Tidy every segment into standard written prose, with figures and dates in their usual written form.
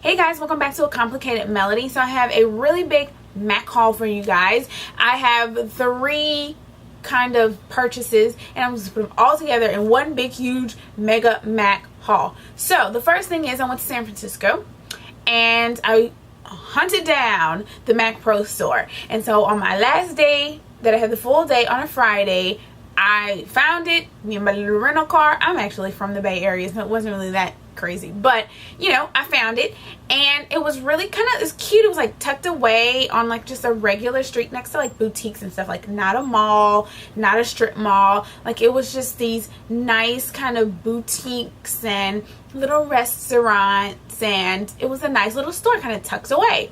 Hey guys, welcome back to A Complicated Melody. So I have a really big MAC haul for you guys. I have 3 kind of purchases and I'm just put them all together in one big huge mega MAC haul. So the first thing is I went to San Francisco and I hunted down the MAC Pro store. And so on my last day that I had the full day on a Friday, I found it, me and my little rental car. I'm actually from the Bay Area, so it wasn't really that crazy, but you know, I found it and it was really kind of, it's cute. It was like tucked away on like just a regular street next to like boutiques and stuff, like not a mall, not a strip mall. Like it was just these nice kind of boutiques and little restaurants, and it was a nice little store kind of tucked away.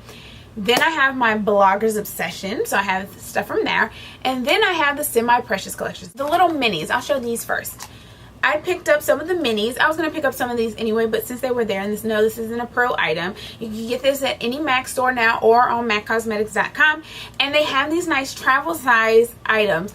Then I have my blogger's obsession, so I have stuff from there. And then I have the semi-precious collections, the little minis. I'll show these first. I picked up some of the minis. I was going to pick up some of these anyway, but since they were there, and this isn't a pro item, you can get this at any MAC store now or on MACcosmetics.com. And they have these nice travel size items.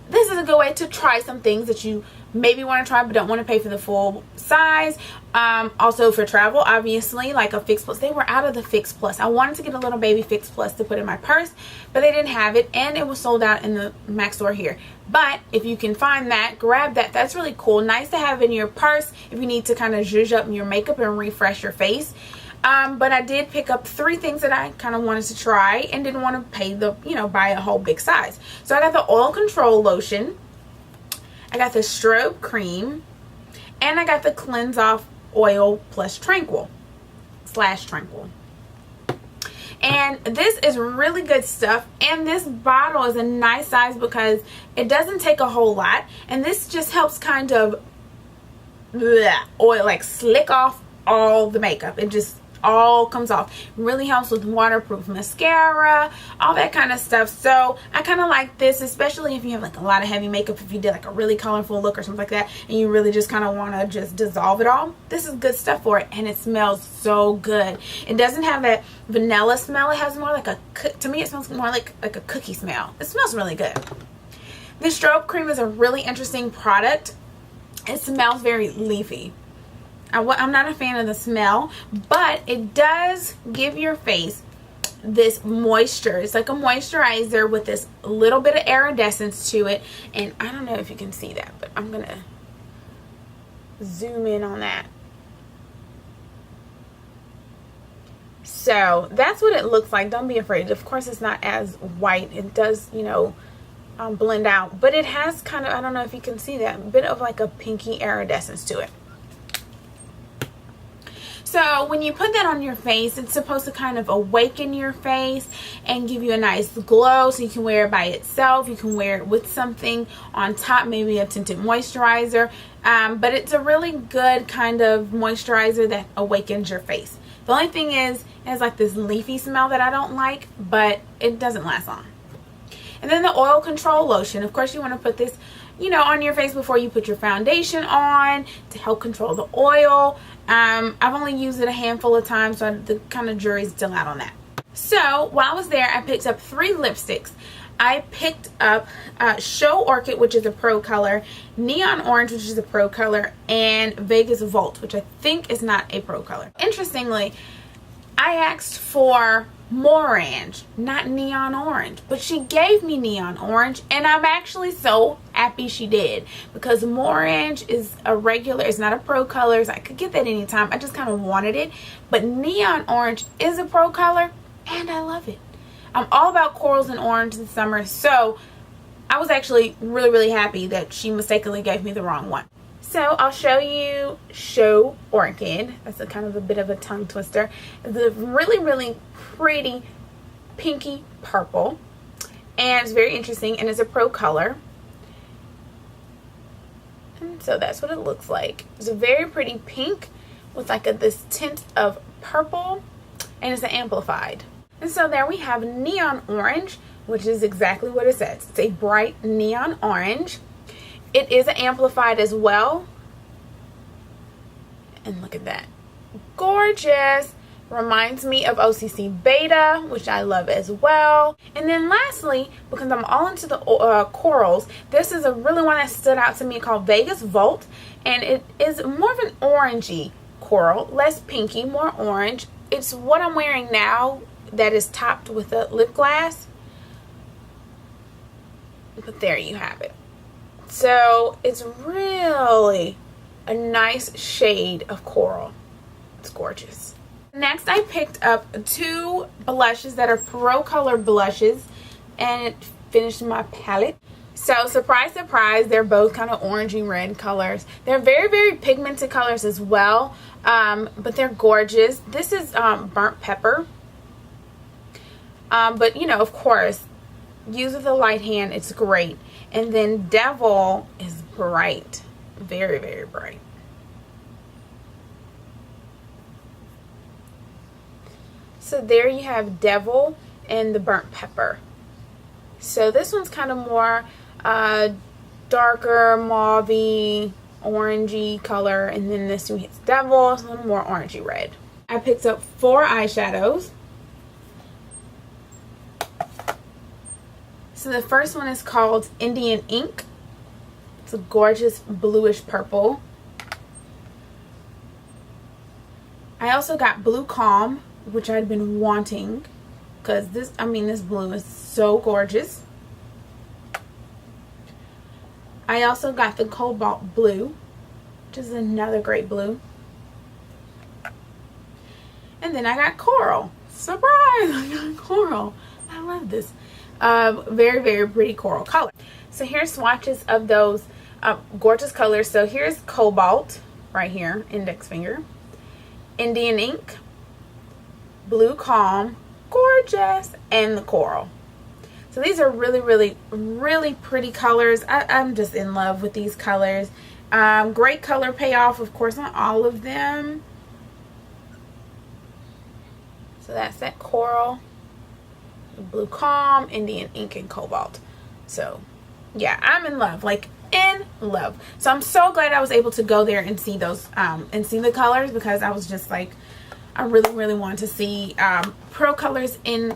This is a good way to try some things that you maybe want to try but don't want to pay for the full size. Also for travel, obviously, like a Fix Plus. They were out of the Fix Plus. I wanted to get a little baby Fix Plus to put in my purse, but they didn't have it, and it was sold out in the MAC store here. But if you can find that, grab that. That's really cool. Nice to have in your purse if you need to kind of zhuzh up your makeup and refresh your face. But I did pick up 3 things that I kind of wanted to try and didn't want to pay the, buy a whole big size. So I got the oil control lotion, I got the strobe cream, and I got the cleanse off oil plus tranquil /tranquil. And this is really good stuff, and this bottle is a nice size because it doesn't take a whole lot, and this just helps kind of oil, like slick off all the makeup. It just all comes off. Really helps with waterproof mascara, all that kind of stuff. So I kind of like this, especially if you have like a lot of heavy makeup, if you did like a really colorful look or something like that and you really just kind of want to just dissolve it all. This is good stuff for it, and it smells so good. It doesn't have that vanilla smell. It has more like to me it smells more like a cookie smell. It smells really good. This strobe cream is a really interesting product. It smells very leafy. I'm not a fan of the smell, but it does give your face this moisture. It's like a moisturizer with this little bit of iridescence to it, and I don't know if you can see that, but I'm gonna zoom in on that. So that's what it looks like. Don't be afraid. Of course it's not as white. It does blend out, but it has kind of, I don't know if you can see that, bit of like a pinky iridescence to it. So when you put that on your face, it's supposed to kind of awaken your face and give you a nice glow. So you can wear it by itself. You can wear it with something on top, maybe a tinted moisturizer. But it's a really good kind of moisturizer that awakens your face. The only thing is, it has like this leafy smell that I don't like, but it doesn't last long. And then the oil control lotion. Of course, you want to put this on your face before you put your foundation on to help control the oil. I've only used it a handful of times, so the kind of jury's still out on that. So while I was there, I picked up 3 lipsticks. I picked up Show Orchid, which is a pro color, Neon Orange, which is a pro color, and Vegas Volt, which I think is not a pro color. Interestingly, I asked for Morange, not Neon Orange, but she gave me Neon Orange, and I'm actually so happy she did, because Morange is a regular, it's not a pro color, so I could get that anytime. I just kind of wanted it, but Neon Orange is a pro color, and I love it. I'm all about corals and orange in summer, so I was actually really happy that she mistakenly gave me the wrong one. So I'll show you Show Orchid. That's a kind of a bit of a tongue twister. It's a really pretty pinky purple, and it's very interesting, and it's a pro color. And so that's what it looks like. It's a very pretty pink with like this tint of purple, and it's an amplified. And so there we have Neon Orange, which is exactly what it says. It's a bright neon orange. It is amplified as well. And look at that. Gorgeous. Reminds me of OCC Beta, which I love as well. And then lastly, because I'm all into the corals, this is a really one that stood out to me called Vegas Volt. And it is more of an orangey coral, less pinky, more orange. it's what I'm wearing now that is topped with a lip gloss. But there you have it. So it's really a nice shade of coral. It's gorgeous. Next, I picked up 2 blushes that are Pro Color blushes, and it finished my palette. So surprise, surprise, they're both kind of orangey red colors. They're very, very pigmented colors as well, but they're gorgeous. This is burnt pepper, but you know, of course, use with a light hand, it's great. And then Devil is bright, very, very bright. So there you have Devil and the burnt pepper. So this one's kind of more darker mauvey, orangey color, and then this one is Devil, it's a little more orangey red. I picked up 4 eyeshadows. So the first one is called Indian Ink. It's a gorgeous bluish purple. I also got Blue Calm, which I'd been wanting, because this blue is so gorgeous. I also got the Cobalt Blue, which is another great blue. And then I got Coral. Surprise! I got Coral. I love this. Very, very pretty coral color. So here's swatches of those gorgeous colors. So here's Cobalt, right here, index finger. Indian Ink, Blue Calm, gorgeous, and the Coral. So these are really, really, really pretty colors. I'm just in love with these colors. Great color payoff, of course, on all of them. So that's that Coral, Blue Calm, Indian Ink, and Cobalt. So yeah, I'm in love, like in love. So I'm so glad I was able to go there and see those and see the colors, because I was just like, I really, really want to see Pro colors in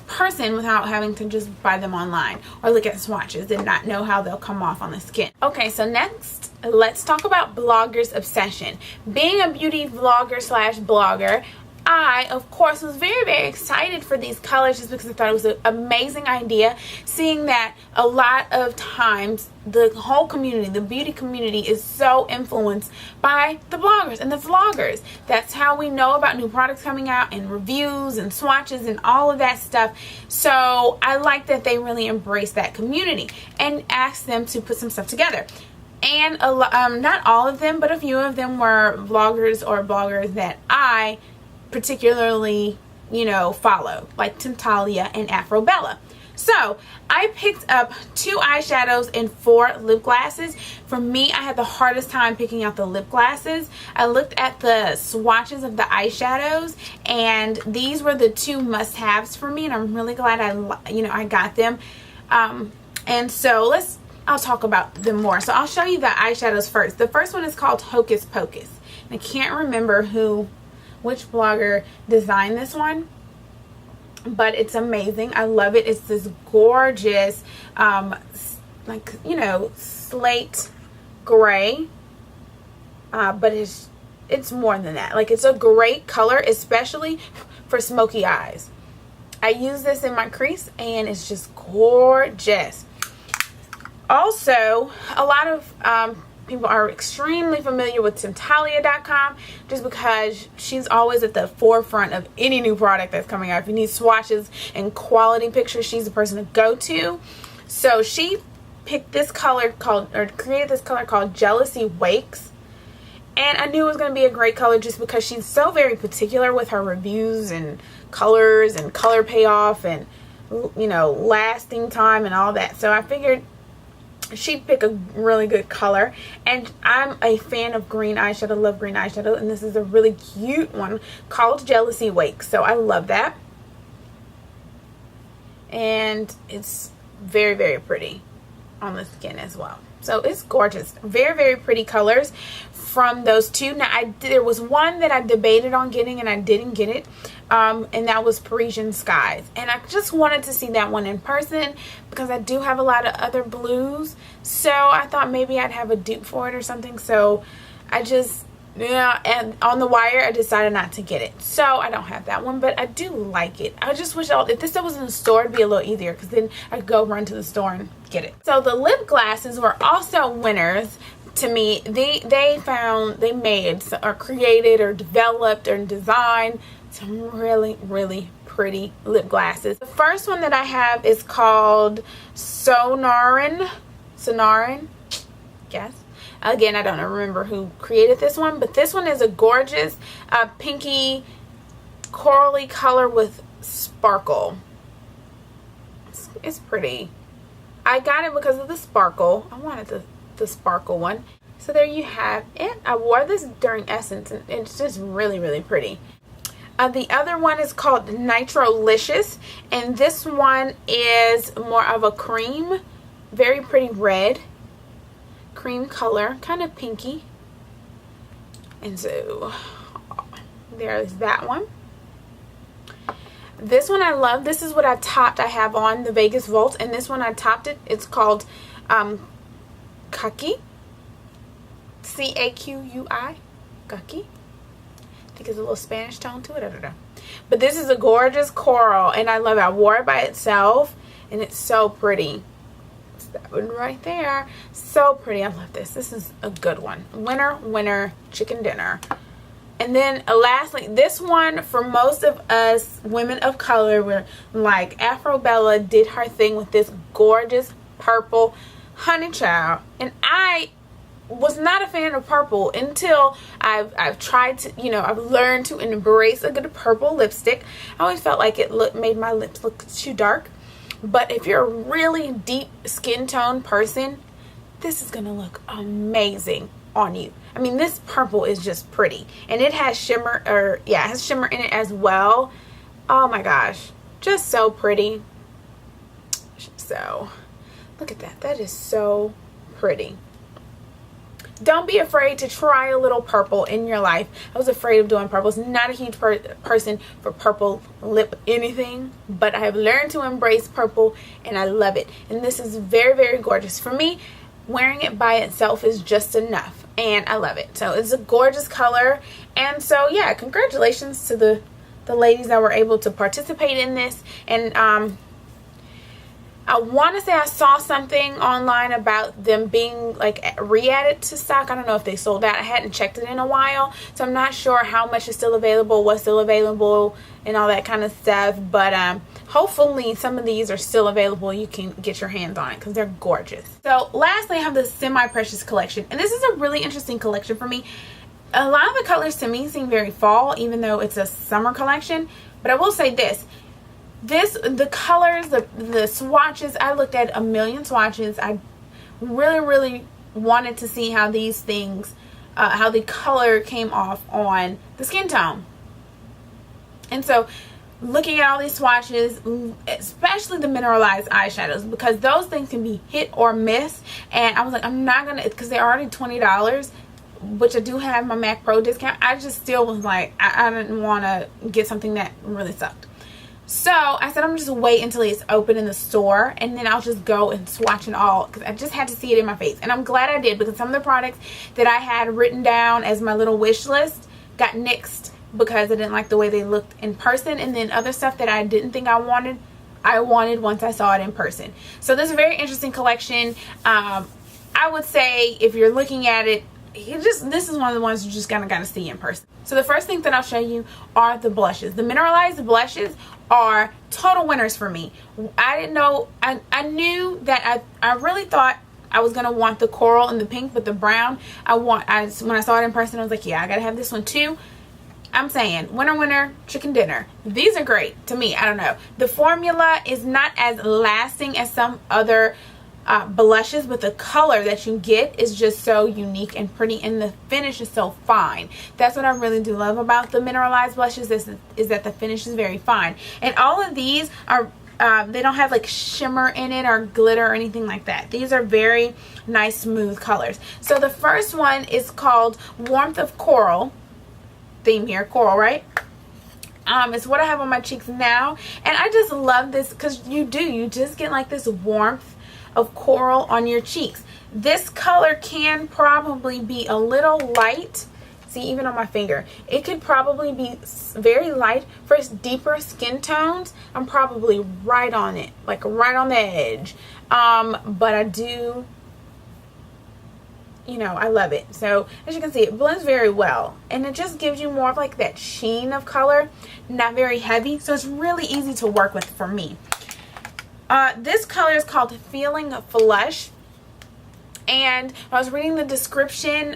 person without having to just buy them online or look at swatches and not know how they'll come off on the skin. Okay, so next, let's talk about blogger's obsession. Being a beauty vlogger slash blogger, I, of course, was very, very excited for these colors just because I thought it was an amazing idea, seeing that a lot of times the whole community, the beauty community, is so influenced by the bloggers and the vloggers. That's how we know about new products coming out and reviews and swatches and all of that stuff. So I like that they really embrace that community and asked them to put some stuff together. And not all of them, but a few of them were vloggers or bloggers that I particularly, you know, follow, like Temptalia and Afrobella. So I picked up 2 eyeshadows and 4 lip glosses. For me, I had the hardest time picking out the lip glosses. I looked at the swatches of the eyeshadows, and these were the 2 must-haves for me, and I'm really glad I got them. And so I'll talk about them more. So I'll show you the eyeshadows first. The first one is called Hocus Pocus. I can't remember which blogger designed this one, but it's amazing. I love it. It's this gorgeous like, you know, slate gray, but it's more than that. Like, it's a great color, especially for smoky eyes. I use this in my crease and it's just gorgeous. Also, a lot of people are extremely familiar with Temptalia.com just because she's always at the forefront of any new product that's coming out. If you need swatches and quality pictures, she's the person to go to. So she picked this color created this color called Jealousy Wakes. And I knew it was going to be a great color just because she's so very particular with her reviews and colors and color payoff and, you know, lasting time and all that. So I figured she'd pick a really good color, and I'm a fan of green eyeshadow, love green eyeshadow, and this is a really cute one called Jealousy Wakes. So I love that, and it's very, very pretty on the skin as well. So it's gorgeous. Very, very pretty colors from those 2. Now, there was one that I debated on getting and I didn't get it, and that was Parisian Skies. And I just wanted to see that one in person because I do have a lot of other blues. So I thought maybe I'd have a dupe for it or something. So I just Yeah, and on the wire I decided not to get it, so I don't have that one, but I do like it. I just wish if this stuff was in the store, it'd be a little easier, because then I could go run to the store and get it. So the lip glasses were also winners to me. They made or created or developed or designed some really, really pretty lip glasses. The first one that I have is called Sonarin, yes. Again, I don't remember who created this one, but this one is a gorgeous pinky corally color with sparkle. It's pretty. I got it because of the sparkle. I wanted the sparkle one. So there you have it. I wore this during Essence, and it's just really, really pretty. The other one is called Nitrolicious, and this one is more of a cream, very pretty red cream color, kind of pinky. And so there's that one. This one I love. This is what I have on the Vegas Volt, and this one I topped it. It's called Caqui, C-A-Q-U-I, Caqui. I think it's a little Spanish tone to it. I don't know. But this is a gorgeous coral, and I love it. I wore it by itself, and it's so pretty. It's that one right there. So pretty. I love this. This is a good one. Winner, winner, chicken dinner. And then lastly, this one, for most of us women of color, we're like, Afro Bella did her thing with this gorgeous purple honey child. And I was not a fan of purple until I've tried to, I've learned to embrace a good purple lipstick. I always felt like it made my lips look too dark. But if you're a really deep skin tone person, this is gonna look amazing on you. I mean, this purple is just pretty, and it has shimmer, it has shimmer in it as well. Oh my gosh, just so pretty. So look at that. That is so pretty. Don't be afraid to try a little purple in your life. I was afraid of doing purple. I'm not a huge person for purple lip anything, but I have learned to embrace purple, and I love it. And this is very, very gorgeous. For me, wearing it by itself is just enough, and I love it. So it's a gorgeous color. And so yeah, congratulations to the ladies that were able to participate in this. And I want to say I saw something online about them being like re-added to stock. I don't know if they sold out. I hadn't checked it in a while, so I'm not sure how much is still available, what's still available, and all that kind of stuff. But hopefully some of these are still available. You can get your hands on it because they're gorgeous. So lastly, I have the Semi-Precious collection, and this is a really interesting collection for me. A lot of the colors to me seem very fall, even though it's a summer collection. But I will say this. The colors, the swatches, I looked at a million swatches. I really, really wanted to see how these things, how the color came off on the skin tone. And so looking at all these swatches, especially the mineralized eyeshadows, because those things can be hit or miss. And I was like, I'm not gonna, because they're already $20, which I do have my Mac Pro discount. I just still was like, I didn't want to get something that really sucked. So I said, I'm just wait until it's open in the store, and then I'll just go and swatch it all, because I just had to see it in my face. And I'm glad I did, because some of the products that I had written down as my little wish list got nixed because I didn't like the way they looked in person. And then other stuff that I didn't think I wanted once I saw it in person. So this is a very interesting collection. I would say if you're looking at it, this is one of the ones you just kind of got to see in person. So the first thing that I'll show you are the blushes. The mineralized blushes are total winners for me. I didn't know, I knew that I really thought I was gonna want the coral and the pink, but the brown when I saw it in person, I was like, yeah, I gotta have this one too. I'm saying winner, winner, chicken dinner. These are great to me. I don't know, the formula is not as lasting as some other blushes, but the color that you get is just so unique and pretty, and the finish is so fine. That's what I really do love about the mineralized blushes, is that the finish is very fine. And all of these are they don't have like shimmer in it or glitter or anything like that. These are very nice, smooth colors. So the first one is called Warmth of Coral. Theme here, coral, right? It's what I have on my cheeks now, and I just love this because you just get like this warmth of coral on your cheeks. This color can probably be a little light. See, even on my finger, it could probably be very light. For deeper skin tones, I'm probably right on it, like right on the edge. But I do, you know, I love it. So as you can see, it blends very well, and it just gives you more of like that sheen of color, not very heavy, so it's really easy to work with for me. This color is called Feeling Flush, and I was reading the description,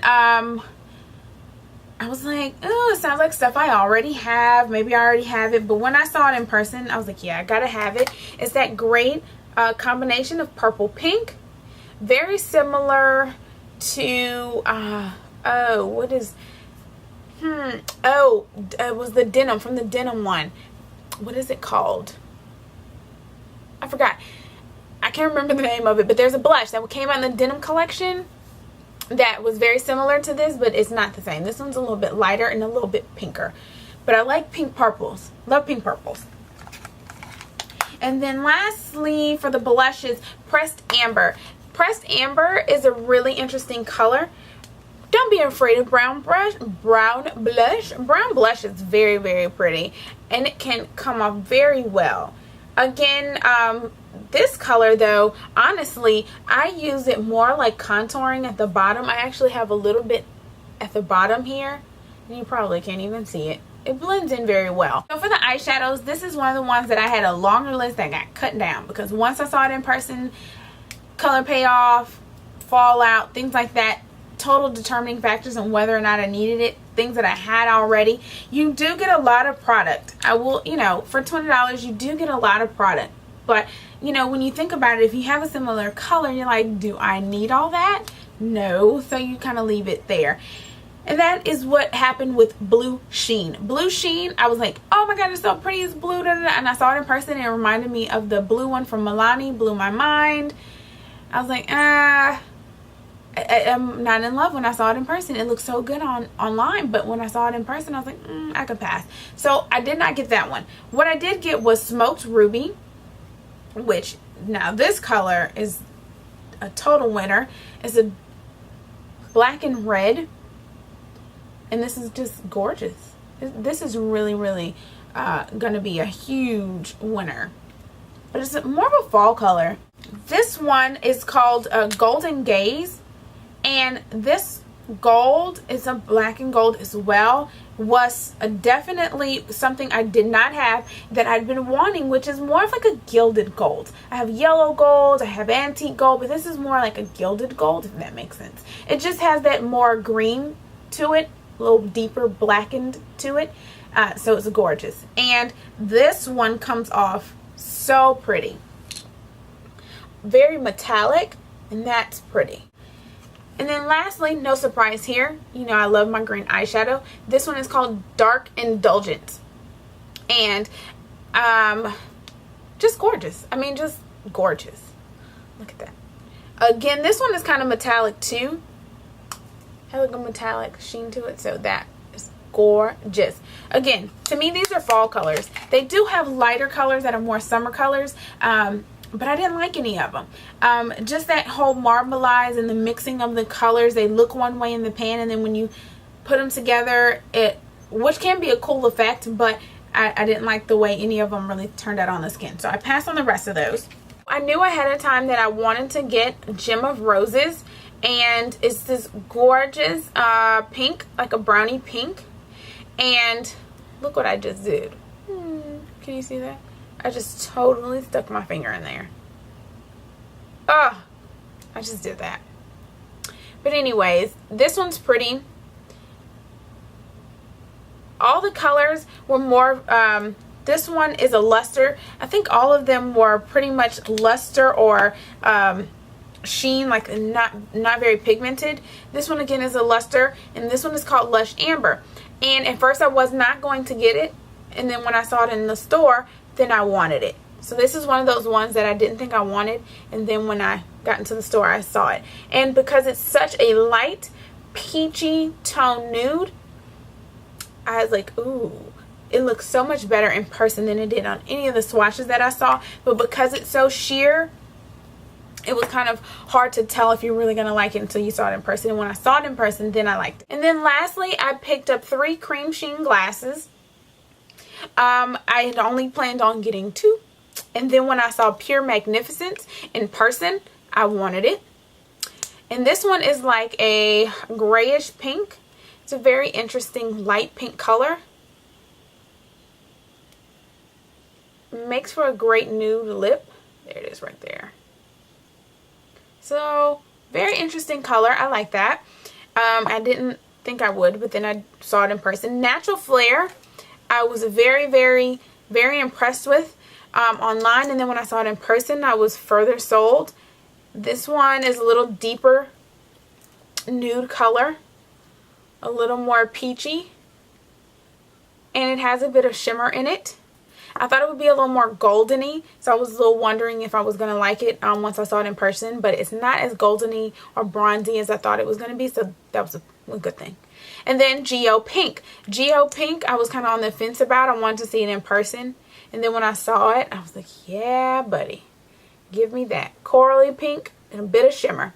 I was like, oh, it sounds like stuff I already have. Maybe I already have it. But when I saw it in person, I was like, yeah, I gotta have it. It's that great combination of purple pink. Very similar to, what is, it was the denim, from the denim one. What is it called? I forgot. I can't remember the name of it, but there's a blush that came out in the denim collection that was very similar to this, but it's not the same. This one's a little bit lighter and a little bit pinker, but I like pink purples. Love pink purples. And then lastly, for the blushes, Pressed Amber. Pressed Amber is a really interesting color. Don't be afraid of brown blush. Brown blush is very, very pretty, and it can come off very well. Again, this color though, honestly, I use it more like contouring at the bottom. I actually have a little bit at the bottom here. You probably can't even see it. It blends in very well. So for the eyeshadows, this is one of the ones that I had a longer list that got cut down, because once I saw it in person, color payoff, fallout, things like that, total determining factors on whether or not I needed it, things that I had already. You do get a lot of product. I will, you know, for $20 you do get a lot of product, but you know, when you think about it, if you have a similar color, you're like, do I need all that? No. So you kind of leave it there. And that is what happened with Blue Sheen. Blue Sheen, I was like, oh my god, it's so pretty, it's blue, da, da, da. And I saw it in person, and it reminded me of the blue one from Milani, blew my mind. I was like, I'm not in love when I saw it in person. It looked so good online, but when I saw it in person, I was like, I could pass. So I did not get that one. What I did get was Smoked Ruby, which now this color is a total winner. It's a black and red, and this is just gorgeous. This is really, really gonna be a huge winner, but it's more of a fall color. This one is called Golden Gaze, and this gold is a black and gold as well. Was definitely something I did not have that I'd been wanting, which is more of like a gilded gold. I have yellow gold, I have antique gold, but this is more like a gilded gold, if that makes sense. It just has that more green to it, a little deeper blackened to it, so it's gorgeous. And this one comes off so pretty, very metallic, and that's pretty. And then lastly, no surprise here, you know I love my green eyeshadow. This one is called Dark Indulgence, and just gorgeous. I mean, just gorgeous. Look at that. Again, this one is kind of metallic too. Has like a metallic sheen to it, so that is gorgeous. Again, to me, these are fall colors. They do have lighter colors that are more summer colors, but I didn't like any of them. Just that whole marbleize and the mixing of the colors, they look one way in the pan, and then when you put them together, which can be a cool effect, but I didn't like the way any of them really turned out on the skin, so I passed on the rest of those. I knew ahead of time that I wanted to get Gem of Roses, and it's this gorgeous pink, like a brownie pink, and look what I just did. Can you see that? I just totally stuck my finger in there. Oh, I just did that. But anyways, this one's pretty. All the colors were more, this one is a luster. I think all of them were pretty much luster or sheen, like not very pigmented. This one again is a luster, and this one is called Lush Amber. And at first I was not going to get it, and then when I saw it in the store, then I wanted it. So this is one of those ones that I didn't think I wanted, and then when I got into the store I saw it. And because it's such a light peachy tone nude, I was like, ooh, it looks so much better in person than it did on any of the swatches that I saw. But because it's so sheer, it was kind of hard to tell if you're really going to like it until you saw it in person. And when I saw it in person, then I liked it. And then lastly, I picked up 3 cream sheen glasses. I had only planned on getting 2. And then when I saw Pure Magnificence in person, I wanted it. And this one is like a grayish pink. It's a very interesting light pink color. Makes for a great nude lip. There it is right there. So, very interesting color. I like that. I didn't think I would, but then I saw it in person. Natural Flare, I was very, very, very impressed with online. And then when I saw it in person, I was further sold. This one is a little deeper nude color. A little more peachy. And it has a bit of shimmer in it. I thought it would be a little more goldeny, so I was a little wondering if I was going to like it once I saw it in person, but it's not as goldeny or bronzy as I thought it was going to be, so that was a good thing. And then Geo Pink. Geo Pink, I was kind of on the fence about. I wanted to see it in person, and then when I saw it, I was like, yeah, buddy, give me that. Corally pink and a bit of shimmer.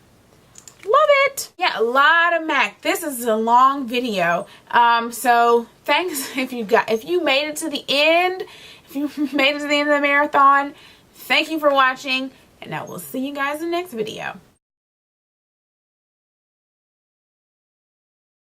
Love it. Yeah, a lot of MAC. This is a long video, so thanks if you made it to the end. If you made it to the end of the marathon, thank you for watching, and I will see you guys in the next video.